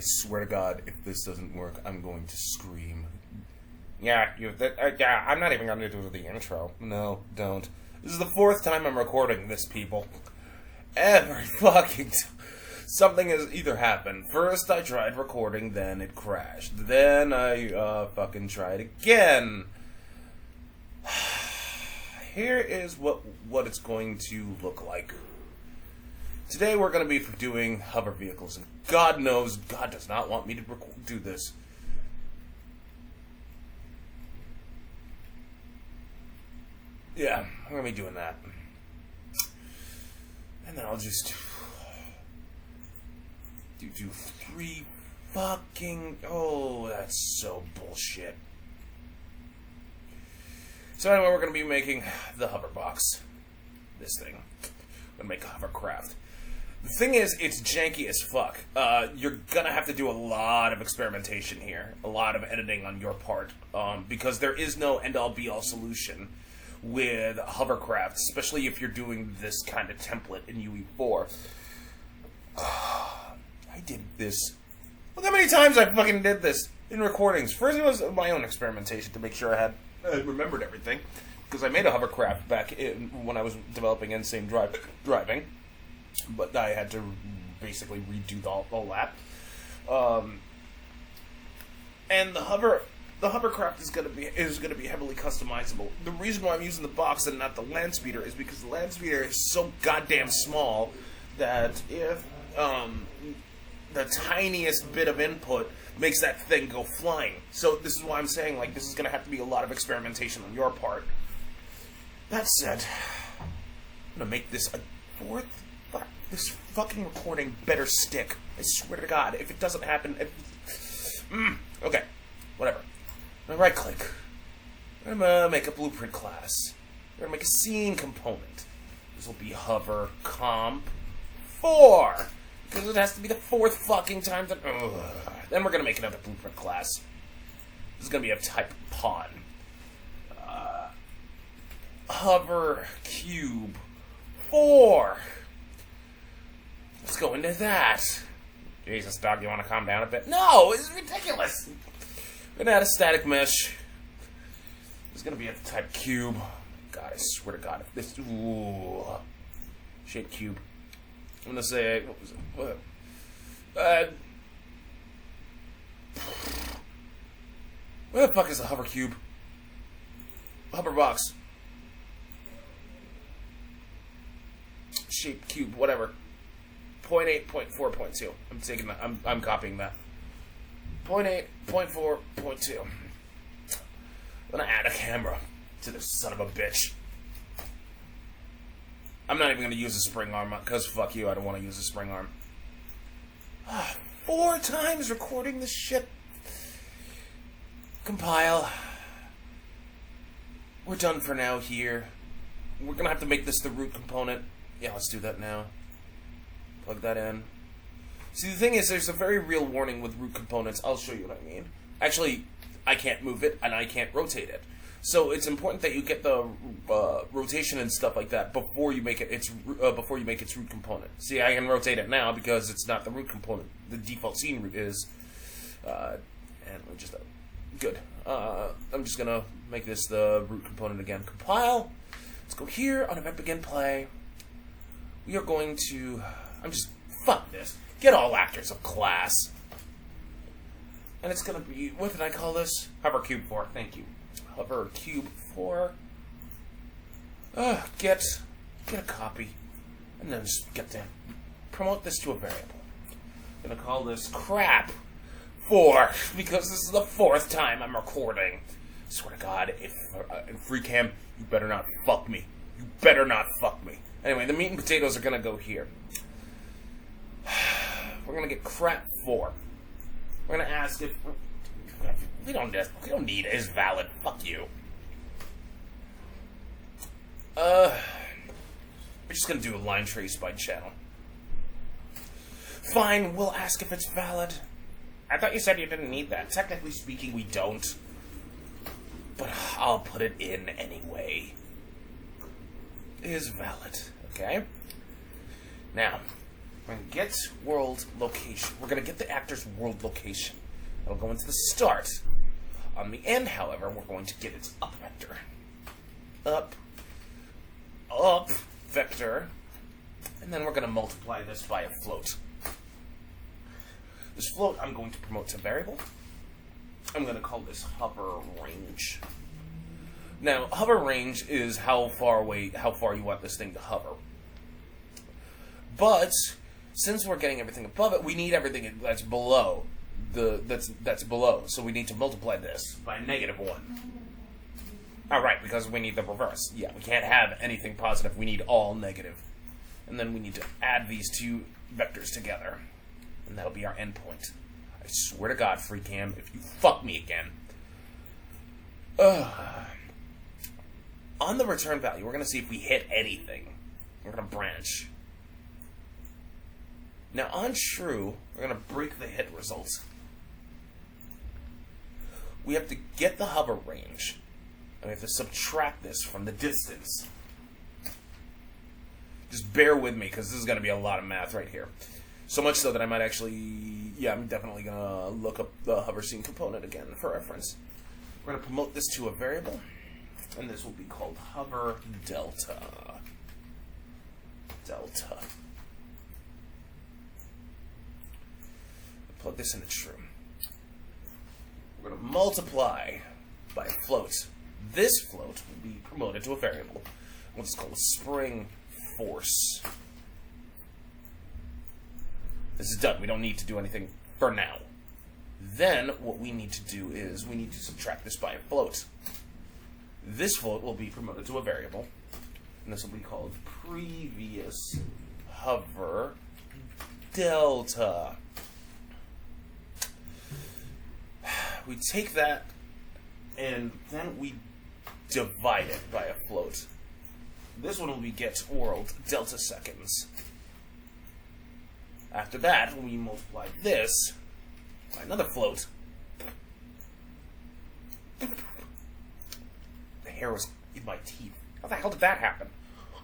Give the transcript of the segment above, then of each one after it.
I swear to God, if this doesn't work, I'm going to scream. Yeah, yeah, I'm not even going to do the intro. No, don't. This is the 4th time I'm recording this, people. Every fucking something has either happened. First I tried recording, then it crashed. Then I fucking tried again. Here is what it's going to look like. Today we're going to be doing hover vehicles, and God knows God does not want me to do this. Yeah, I'm going to be doing that. And then I'll just do 3 fucking... Oh, that's so bullshit. So anyway, we're going to be making the hover box. This thing. I'm going to make a hovercraft. The thing is, it's janky as fuck. You're going to have to do a lot of experimentation here. A lot of editing on your part. Because there is no end-all be-all solution with hovercraft, especially if you're doing this kind of template in Ue4. I did this. Look how many times I fucking did this in recordings. First it was my own experimentation to make sure I had remembered everything. Because I made a hovercraft back when I was developing Insane Driving. But I had to basically redo all that. And the hovercraft is going to be heavily customizable. The reason why I'm using the box and not the land speeder is because the land speeder is so goddamn small that if the tiniest bit of input makes that thing go flying. So this is why I'm saying, like, this is going to have to be a lot of experimentation on your part. That said, I'm going to make this a 4th. This fucking recording better stick. I swear to God, if it doesn't happen... okay, whatever. I'm gonna right-click. I'm gonna make a blueprint class. I'm gonna make a scene component. This will be hover comp 4. Because it has to be the 4th fucking time that... Then we're gonna make another blueprint class. This is gonna be of type pawn. Hover cube 4. Let's go into that. Jesus, dog, you want to calm down a bit? No, it's ridiculous. I'm gonna add a static mesh. It's gonna be a type cube. God, I swear to God, if this shape cube. I'm gonna say what was it? Where the fuck is the hover cube? Hover box. Shape cube, whatever. 0.8, 0.4, 0.2. I'm taking that. I'm copying that. 0.8, 0.4, 0.2. I'm gonna add a camera to this son of a bitch. I'm not even gonna use a spring arm because fuck you. I don't want to use a spring arm. 4 times recording this shit. Compile. We're done for now here. We're gonna have to make this the root component. Yeah, let's do that now. Plug that in. See, the thing is, there's a very real warning with root components. I'll show you what I mean. Actually, I can't move it, and I can't rotate it. So it's important that you get the rotation and stuff like that before you make it its root component. See, I can rotate it now because it's not the root component. The default scene root is, and we just good. I'm just gonna make this the root component again. Compile. Let's go here on event begin play. We are going to... fuck this. Get all actors of class. And it's gonna be... What did I call this? Hover Cube 4. Thank you. Hover Cube 4. Get a copy. And then just get to promote this to a variable. I'm gonna call this crap 4. Because this is the 4th time I'm recording. I swear to God, if in free cam, you better not fuck me. You better not fuck me. Anyway, the meat and potatoes are gonna go here. We're gonna get crap 4. We're gonna ask if we don't need is valid. Fuck you. We're just gonna do a line trace by channel. Fine, we'll ask if it's valid. I thought you said you didn't need that. Technically speaking, we don't. But I'll put it in anyway. Is valid. Okay? Now, We're going to get world location. We're going to get the actor's world location. It'll go into the start. On the end, however, we're going to get its up vector. Up vector. And then we're going to multiply this by a float. This float I'm going to promote to variable. I'm going to call this hover range. Now, hover range is how far you want this thing to hover. But since we're getting everything above it, we need everything that's below that's below. So we need to multiply this by -1. All right, because we need the reverse. Yeah, we can't have anything positive. We need all negative. And then we need to add these two vectors together. And that'll be our endpoint. I swear to God, FreeCam, if you fuck me again. On the return value, we're going to see if we hit anything. We're going to branch. Now, on true, we're going to break the hit results. We have to get the hover range. And we have to subtract this from the distance. Just bear with me, because this is going to be a lot of math right here. So much so that I might actually... Yeah, I'm definitely going to look up the hover scene component again for reference. We're going to promote this to a variable. And this will be called hover delta. Delta. Plug this into true. We're going to multiply by a float. This float will be promoted to a variable. We'll just call it spring force. This is done. We don't need to do anything for now. Then what we need to do is we need to subtract this by a float. This float will be promoted to a variable. And this will be called previous hover delta. We take that and then we divide it by a float. This one will be get world delta seconds. After that, we multiply this by another float. The hair was in my teeth. How the hell did that happen?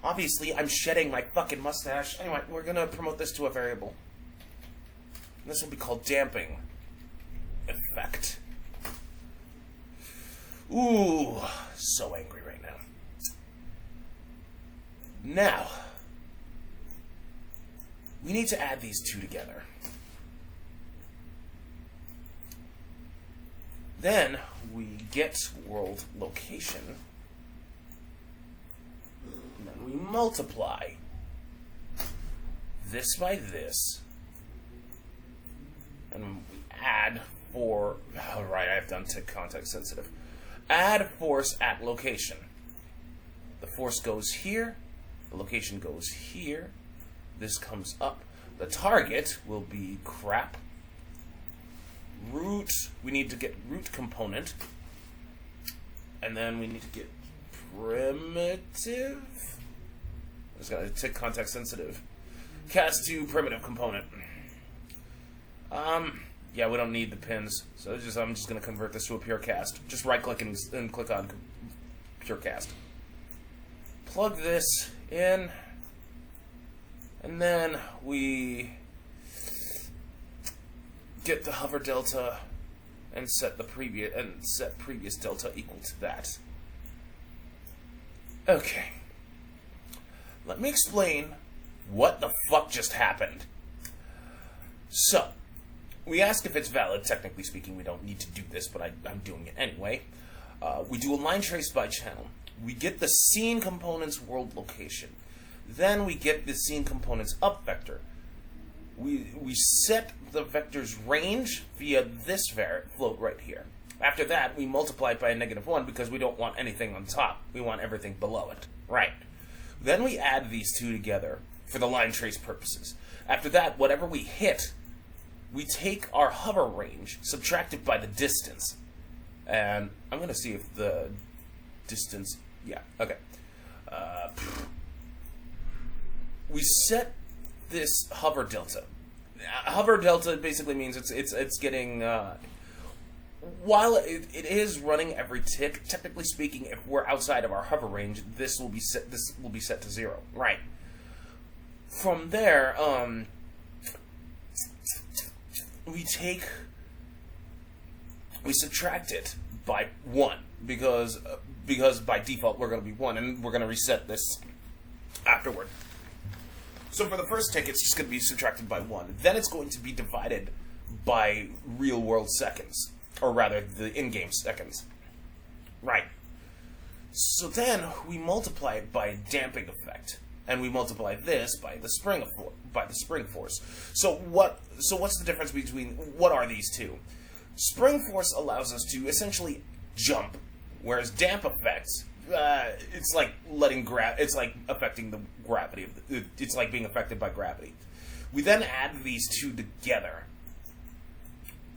Obviously, I'm shedding my fucking mustache. Anyway, we're gonna promote this to a variable. And this will be called damping effect. Ooh, so angry right now. Now, we need to add these two together. Then we get world location. And then we multiply this by this. And we add for... Alright, I've done tick context sensitive. Add force at location. The force goes here. The location goes here. This comes up. The target will be crap. Root. We need to get root component. And then we need to get primitive. I just got to tick context sensitive. Cast to primitive component. Yeah, we don't need the pins, so I'm just going to convert this to a pure cast. Just right-click and click on pure cast. Plug this in, and then we get the hover delta and set previous delta equal to that. Okay. Let me explain what the fuck just happened. So, we ask if it's valid. Technically speaking, we don't need to do this, but I'm doing it anyway. We do a line trace by channel. We get the scene component's world location. Then we get the scene component's up vector. We set the vector's range via this float right here. After that, we multiply it by a -1 because we don't want anything on top. We want everything below it. Right. Then we add these two together for the line trace purposes. After that, whatever we hit, we take our hover range, subtract it by the distance. And I'm going to see if the distance... Yeah, okay. We set this hover delta. Hover delta basically means it's getting... while it is running every tick, technically speaking, if we're outside of our hover range, this will be set to 0. Right. From there, we subtract it by 1 because by default we're going to be 1, and we're going to reset this afterward. So for the first tick, it's just going to be subtracted by 1. Then it's going to be divided by real-world seconds, or rather, the in-game seconds. Right. So then we multiply it by a damping effect, and we multiply this by the spring force. So what's the difference between what are these two? Spring force allows us to essentially jump, whereas damp effects, it's like it's like affecting the gravity it's like being affected by gravity. We then add these two together,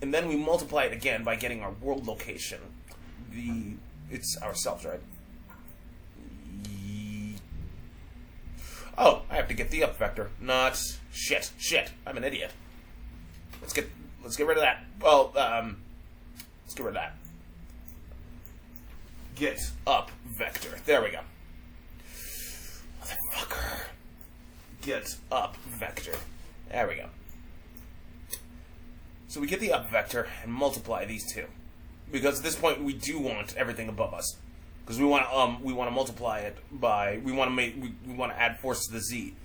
and then we multiply it again by getting our world location. It's ourselves, right? Oh, I have to get the up vector. Not shit. I'm an idiot. Let's get rid of that. Well, let's get rid of that. Get up vector. There we go. Motherfucker. Get up vector. There we go. So we get the up vector and multiply these two, because at this point we do want everything above us, because we want to multiply it by we want to add force to the z.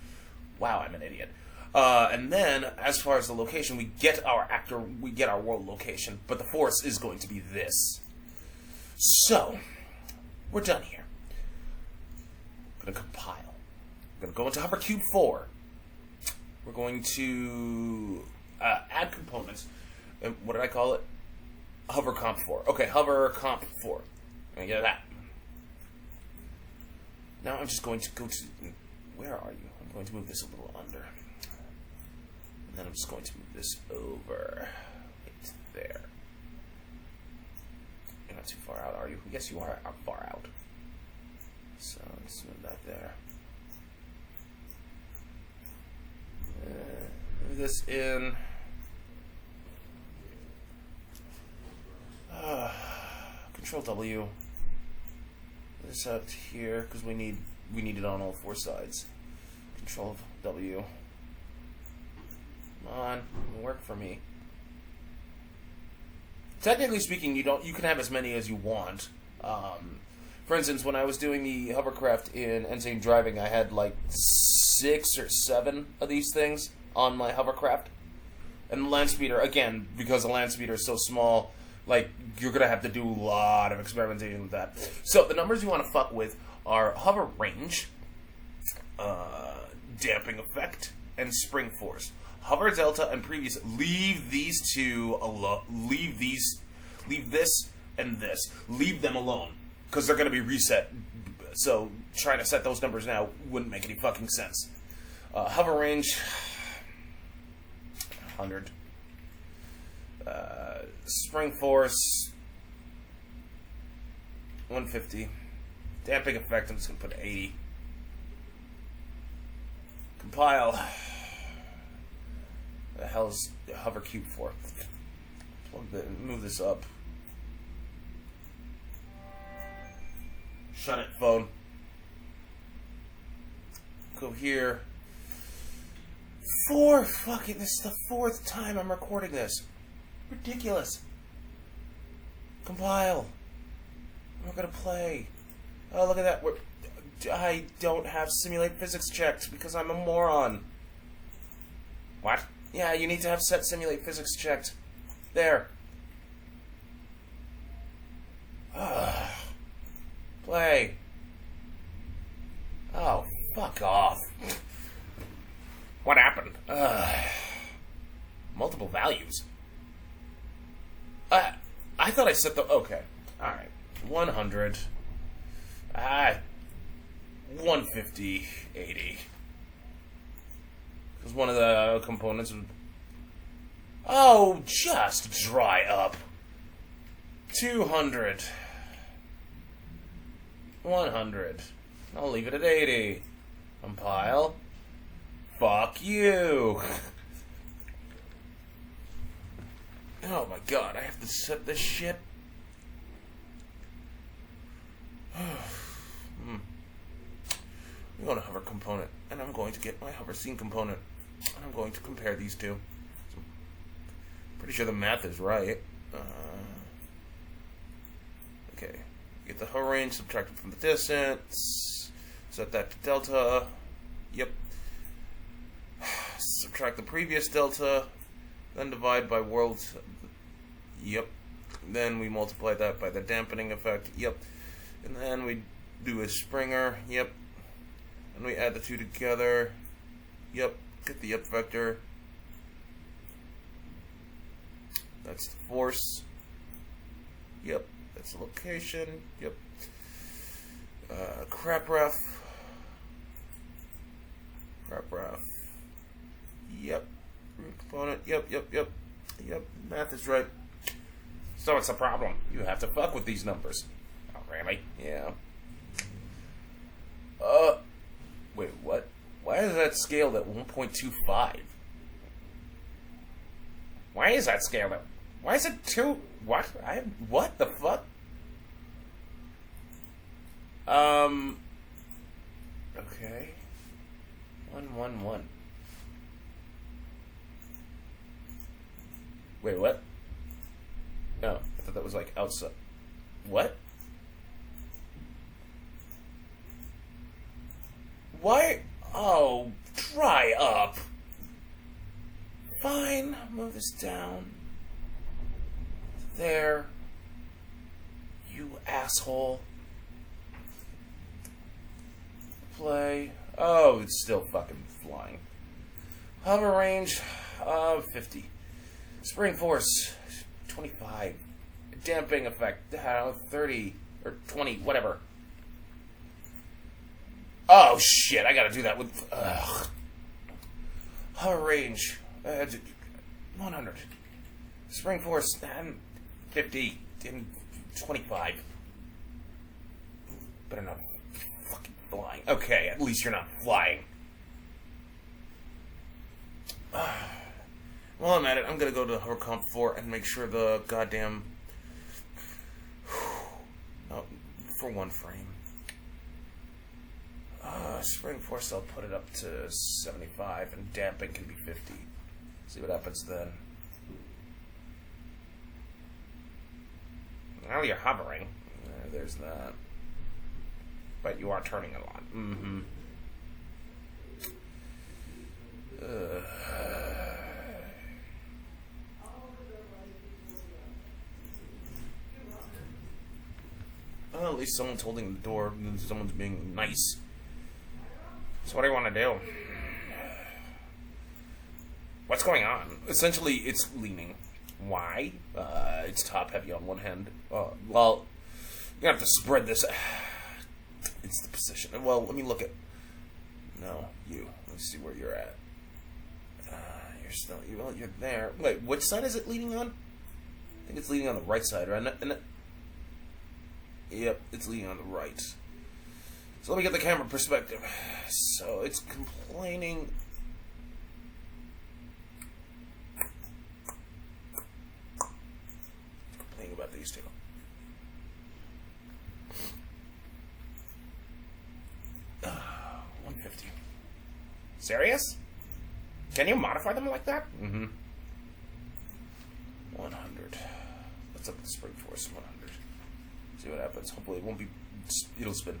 Wow, I'm an idiot. And then, as far as the location, we get our world location, but the force is going to be this. So, we're done here. I'm going to compile. I'm going to go into Ue4. We're going to add components. And what did I call it? Hovercomp4. Okay, Hovercomp4. Let me get that. Now I'm just going to go to... Where are you? I'm going to move this a little under. And then I'm just going to move this over right there. You're not too far out, are you? Yes, you are far out. So let's move that there. Move this in. Control W. This out here because we need it on all 4 sides. Control W. Come on, it'll work for me. Technically speaking, you can have as many as you want. For instance, when I was doing the Hovercraft in Insane Driving, I had like 6 or 7 of these things on my Hovercraft. And the land speeder, again, because the land speeder is so small, like, you're going to have to do a lot of experimentation with that. So, the numbers you want to fuck with are hover range, damping effect, and spring force. Hover delta and previous, leave these two alone. Leave this and this. Leave them alone, because they're going to be reset. So, trying to set those numbers now wouldn't make any fucking sense. Hover range, 100. Spring force, 150. Damping effect, I'm just going to put 80. Compile. The hell is Hovercube4? Move this up. Shut it, phone. Go here. This is the 4th time I'm recording this. Ridiculous. Compile. We're gonna play. Oh, look at that. I don't have simulate physics checked because I'm a moron. What? Yeah, you need to have set simulate physics checked. There. Play. Oh, fuck off. What happened? Multiple values. I thought I set the... Okay. Alright. 100. 150. 80. Because one of the components... Oh, just dry up. 200. 100. I'll leave it at 80. Compile. Fuck you. Oh my god, I have to set this shit. I'm going to hover component, and I'm going to get my hover scene component, and I'm going to compare these two. Pretty sure the math is right. Okay. Get the hover range, subtract it from the distance. Set that to delta. Yep. Subtract the previous delta. Then divide by world. Yep. Then we multiply that by the dampening effect. Yep. And then we do a Springer. Yep. And we add the two together. Yep. Get the yep vector. That's the force. Yep. That's the location. Yep. Crap ref. Yep. Component. Yep. Math is right. So what's the problem? You have to fuck with these numbers. Oh, really? Yeah. Wait, what? Why is that scaled at 1.25? Why is that scaled at... Why is it 2... What? What the fuck? Okay. 111. Wait, what? No, I thought that was like outside. What? Why? Oh, dry up. Fine, move this down. There. You asshole. Play. Oh, it's still fucking flying. Hover range of 50. Spring force 25. Damping effect 30 or 20, whatever. Oh shit! I gotta do that with. Hover range 100. Spring force 50 and 25. Better not fucking flying. Okay, at least you're not flying. While I'm at it, I'm gonna go to Hovercraft 4 and make sure the goddamn. Oh, for one frame. Spring force, I'll put it up to 75, and damping can be 50. See what happens then. Now you're hovering. There's that. But you are turning a lot. Mm-hmm. Well, at least someone's holding the door and someone's being nice. So what do you want to do? What's going on? Essentially, it's leaning. Why? It's top heavy on one hand. Well, you have to spread this. It's the position. Well, let me look at. No, you. Let's see where you're at. You're still. You're there. Wait, which side is it leaning on? I think it's leaning on the right side, right? Yep, it's leaning on the right. So let me get the camera perspective. So it's complaining. Complaining about these two. Uh, 150. Serious? Can you modify them like that? Mm-hmm. 100. Let's up the spring force. 100. See what happens. Hopefully it won't be. It'll spin.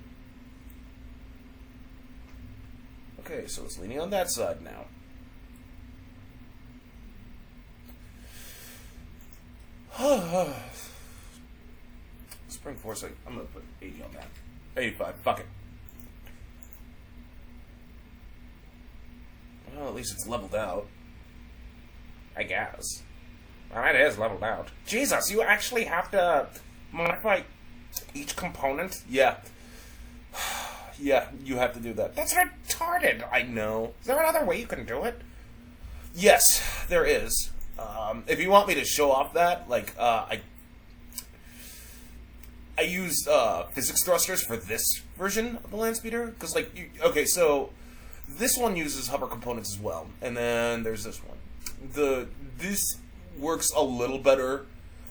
Okay, so it's leaning on that side now. Spring force, I'm going to put 80 on that. 85, fuck it. Well, at least it's leveled out. I guess. Well, it is leveled out. Jesus, you actually have to modify each component? Yeah. Yeah, you have to do that. That's retarded, I know. Is there another way you can do it? Yes, there is. If you want me to show off that, like, I used physics thrusters for this version of the land speeder. Because, like, okay, so this one uses hover components as well. And then there's this one. This works a little better,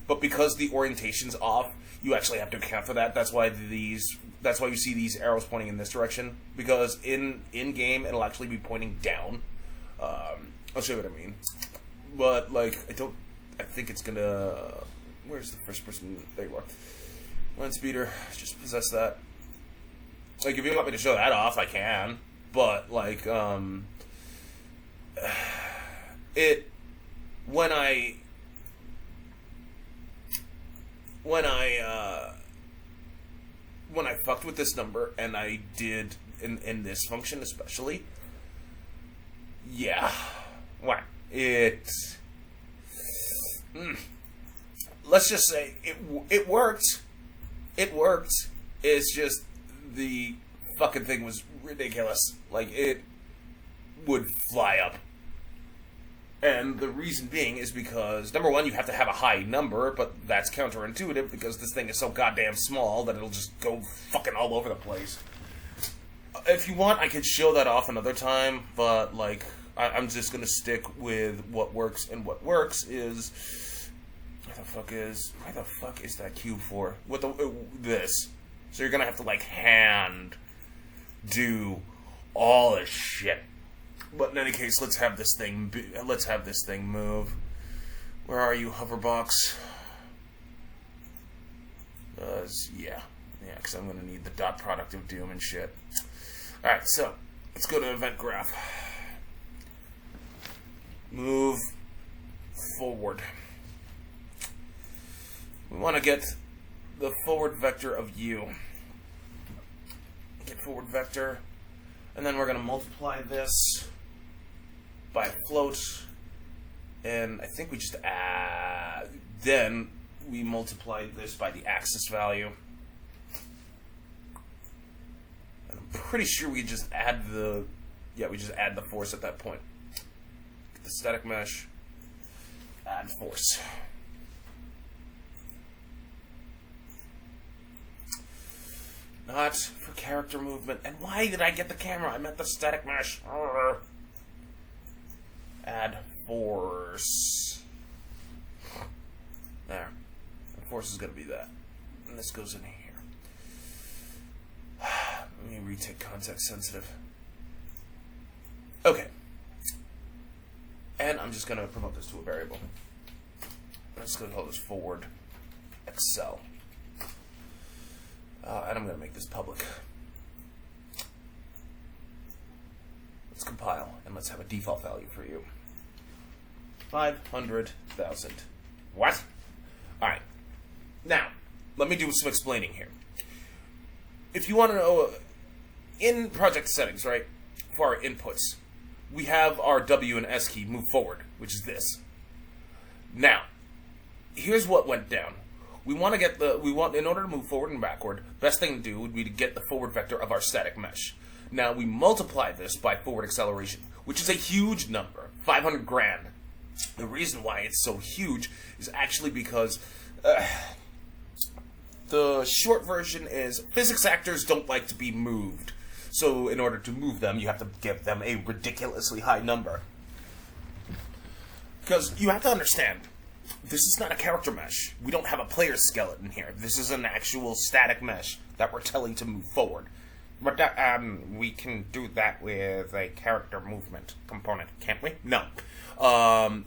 but because the orientation's off, you actually have to account for that. That's why you see these arrows pointing in this direction, because in game it'll actually be pointing down. I'll show you what I mean. But like, I don't I think it's gonna... Where's the first person? There you are. Land speeder. Just possess that. Like, if you want me to show that off, I can. But, like, it... When I fucked with this number, and I did, in this function especially, yeah. What? Let's just say it worked. It worked. It's just the fucking thing was ridiculous. Like, it would fly up. And the reason being is because, number one, you have to have a high number, but that's counterintuitive because this thing is so goddamn small that it'll just go fucking all over the place. If you want, I could show that off another time, but, like, I'm just gonna stick with what works, and what works is... Why the fuck is that cube for? This. So you're gonna have to, like, hand do all this shit. But in any case, let's have this thing move. Where are you, Hoverbox? Yeah, because I'm gonna need the dot product of doom and shit. All right, so let's go to event graph. Move forward. We want to get the forward vector of u. Get forward vector, and then we're gonna multiply this by float, and I think we just add, then we multiply this by the axis value. And I'm pretty sure we just add the force at that point. Get the static mesh, add force. Not for character movement. And why did I get the camera? I meant the static mesh. Add force. There. The force is going to be that. And this goes in here. Let me retake context sensitive. Okay. And I'm just going to promote this to a variable. I'm just going to call this forward Excel. And I'm going to make this public. Let's compile, and let's have a default value for you. 500,000. What? Alright. Now, let me do some explaining here. If you want to know, in project settings, right, for our inputs, we have our W and S key move forward, which is this. Now, here's what went down. In order to move forward and backward, best thing to do would be to get the forward vector of our static mesh. Now, we multiply this by forward acceleration, which is a huge number, 500 grand. The reason why it's so huge is actually because the short version is physics actors don't like to be moved. So in order to move them, you have to give them a ridiculously high number. Because you have to understand, this is not a character mesh. We don't have a player skeleton here. This is an actual static mesh that we're telling to move forward. But we can do that with a character movement component, can't we? No.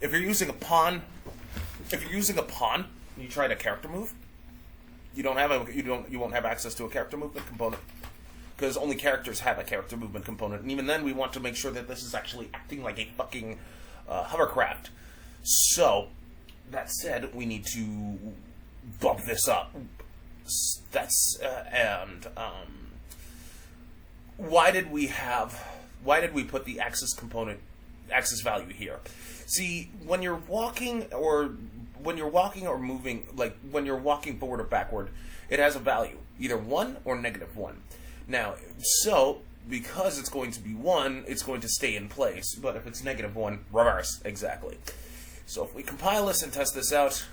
If you're using a pawn, and you try to character move, you won't have access to a character movement component. Because only characters have a character movement component, and even then we want to make sure that this is actually acting like a fucking hovercraft. So, that said, we need to bump this up. Why did we put the axis value here? See, when you're walking or moving, like when you're walking forward or backward, it has a value, either 1 or -1. Now, so because it's going to be 1, it's going to stay in place. But if it's -1, reverse, exactly. So if we compile this and test this out,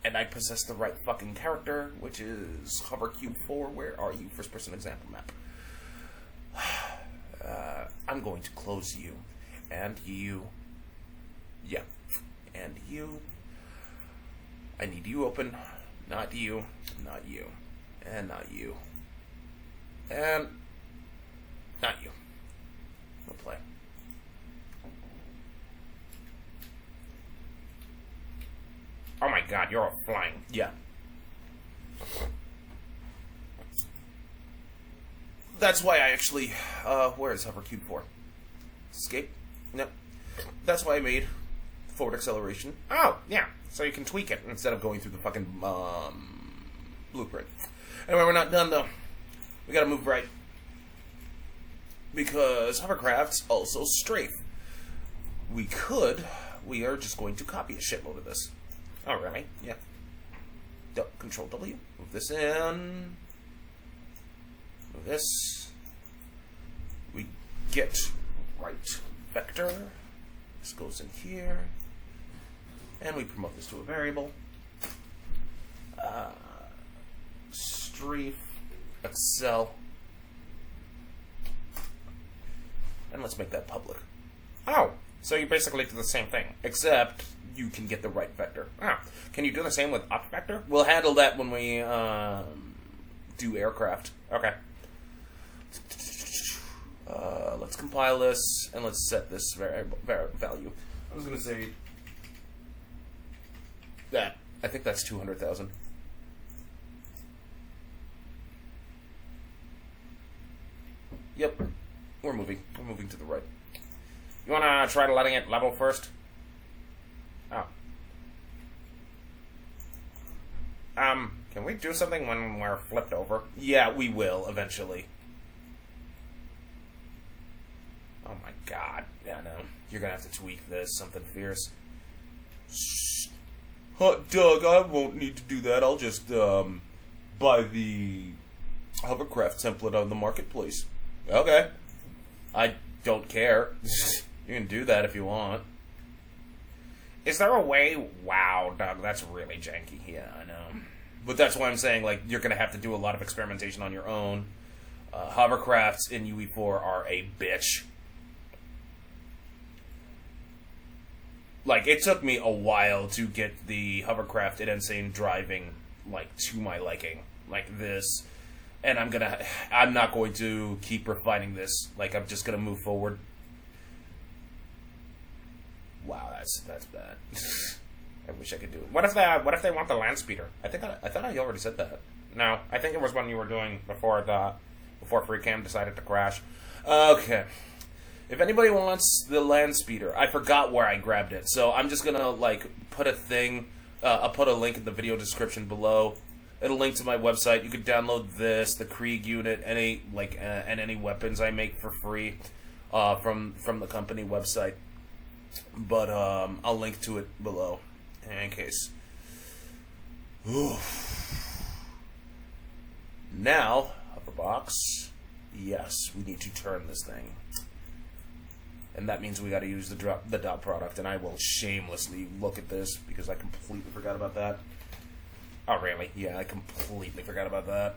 and I possess the right fucking character, which is Ue4, where are you? First person example map. I'm going to close you. And you. Yeah. And you. I need you open. Not you. Not you. And not you. And not you. We'll play. god, you're flying. Yeah. That's why I actually, where is Hovercraft 4? Escape? No. That's why I made forward acceleration. Oh, yeah, so you can tweak it. Instead of going through the fucking, blueprint. Anyway, we're not done, though. We gotta move right. Because Hovercraft's also strafe. We are just going to copy a shitload of this. Oh, really? Yeah. Control W. Move this in. Move this. We get right vector. This goes in here. And we promote this to a variable. Strafe. Excel. And let's make that public. Oh, so you basically do the same thing. Except you can get the right vector. Oh, can you do the same with up vector? We'll handle that when we do aircraft. Okay. Let's compile this, and let's set this value. I was going to say that. I think that's 200,000. Yep. We're moving. We're moving to the right. You want to try letting it level first? Oh. Can we do something when we're flipped over? Yeah, we will, eventually. Oh my god. Yeah, no. You're gonna have to tweak this, something fierce. Hot Doug, I won't need to do that. I'll just, buy the Hovercraft template on the marketplace. Okay. I don't care. You can do that if you want. Is there a way? Wow, Doug, that's really janky. Yeah, I know. But that's why I'm saying, like, you're going to have to do a lot of experimentation on your own. Hovercrafts in Ue4 are a bitch. Like, it took me a while to get the Hovercraft in Insane driving, like, to my liking. Like this. And I'm not going to keep refining this. Like, I'm just going to move forward. Wow, that's bad. I wish I could do it. What if they want the land speeder? I thought I already said that. No, I think it was when you were doing before FreeCam decided to crash. Okay. If anybody wants the land speeder, I forgot where I grabbed it, so I'm just gonna like put a thing. I'll put a link in the video description below. It'll link to my website. You can download this, the Krieg unit, and any weapons I make for free from the company website. But I'll link to it below in case. Oof. Now, hoverbox. Yes, we need to turn this thing. And that means we got to use the dot product, and I will shamelessly look at this because I completely forgot about that. Oh, really? Yeah, I completely forgot about that.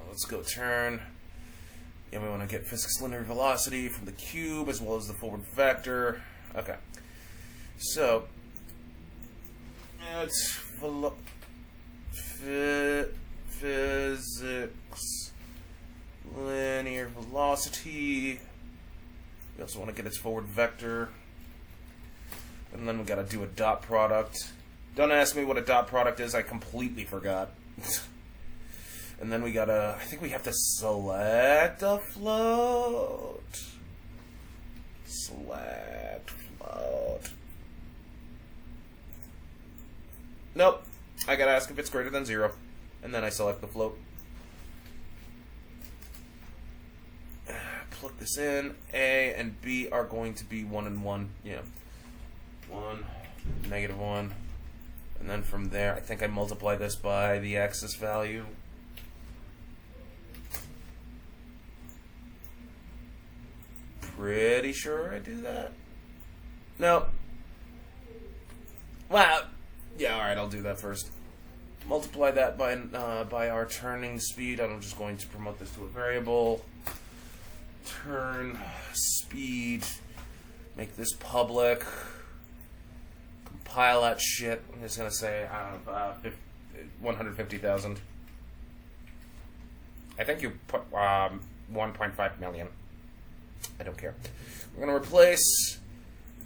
Let's go turn. Yeah, we want to get physics linear velocity from the cube as well as the forward vector. Okay. So, it's physics linear velocity. We also want to get its forward vector. And then we got to do a dot product. Don't ask me what a dot product is. I completely forgot. And then we got to... I think we have to select a float. Select float. Nope. I got to ask if it's greater than 0. And then I select the float. Plug this in. A and B are going to be 1 and 1. Yeah. 1, -1. And then from there, I think I multiply this by the axis value. Pretty sure I do that. Nope. Wow. Yeah, alright, I'll do that first. Multiply that by our turning speed. I'm just going to promote this to a variable. Turn speed. Make this public. Compile that shit. I'm just going to say 150,000. I think you put 1.5 million. I don't care. We're going to replace.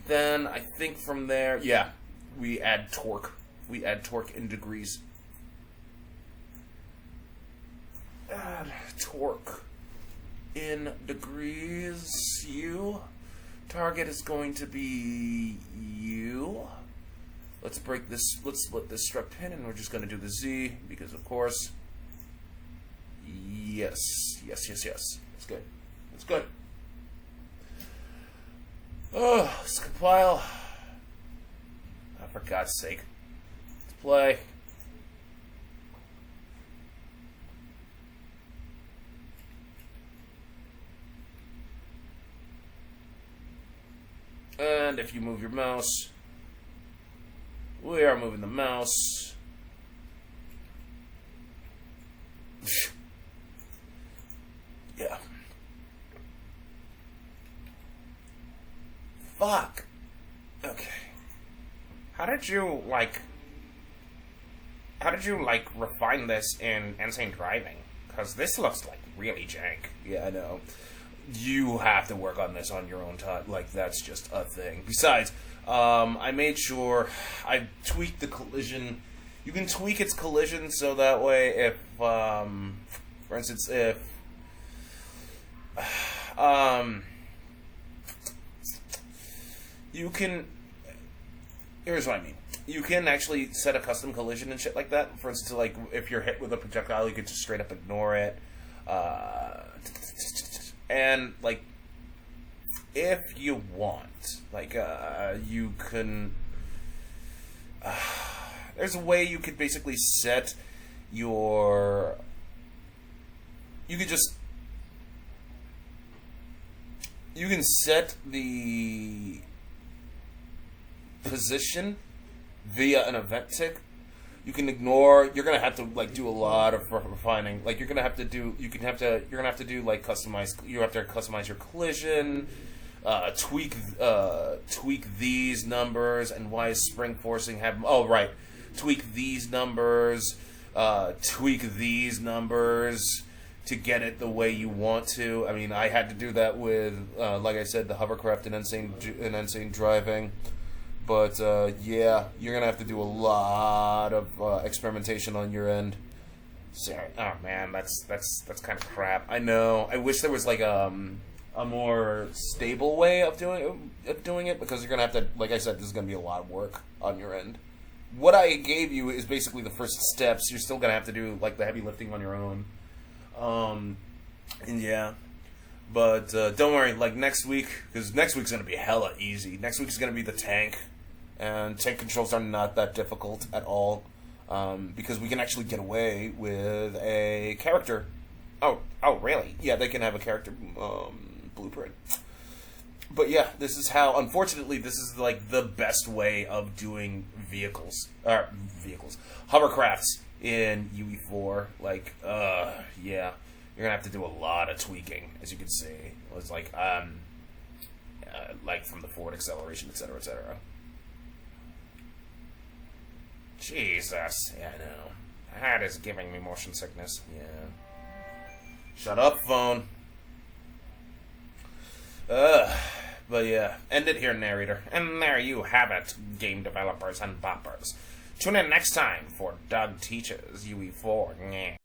Then I think from there, yeah, we add torque. we add torque in degrees. Add torque in degrees. U. Target is going to be U. Let's break this. Let's split this struct pin, and we're just going to do the Z because, of course. Yes. That's good. That's good. Oh, let's compile. Oh, for God's sake. Let's play. And if you move your mouse, we are moving the mouse. Yeah. Fuck. Okay. How did you refine this in Insane Driving? Because this looks like really jank. Yeah, I know. You have to work on this on your own time. Like, that's just a thing. Besides, I made sure I tweaked the collision. You can tweak its collision so that way if, for instance, if, you can, here's what I mean. You can actually set a custom collision and shit like that. For instance, like, if you're hit with a projectile, you can just straight up ignore it. And, like, if you want, like, you can, there's a way you could basically set your, you can set the position via an event tick. You can ignore. You're gonna have to like do a lot of refining. Like you're gonna have to do. You're gonna have to do like customize. You have to customize your collision. Tweak these numbers and why is spring forcing have. Oh right, tweak these numbers. Tweak these numbers to get it the way you want to. I mean, I had to do that with, like I said, the Hovercraft and Insane Driving. But, yeah, you're going to have to do a lot of experimentation on your end. Sorry. Oh, man, that's kind of crap. I know. I wish there was, like, a more stable way of doing it, because you're going to have to, like I said, this is going to be a lot of work on your end. What I gave you is basically the first steps. You're still going to have to do, like, the heavy lifting on your own. And, yeah. But, don't worry, like, next week, because next week's going to be hella easy. Next week is going to be the tank. And tank controls are not that difficult at all, because we can actually get away with a character. Oh, really? Yeah, they can have a character blueprint. But yeah, this is how. Unfortunately, this is like the best way of doing hovercrafts in Ue4. Like, yeah, you're gonna have to do a lot of tweaking, as you can see. It's like from the forward acceleration, etc., etc. Jesus. Yeah, I know. That is giving me motion sickness. Yeah. Shut up, phone. But yeah. End it here, narrator. And there you have it, game developers and boppers. Tune in next time for Doug Teaches Ue4.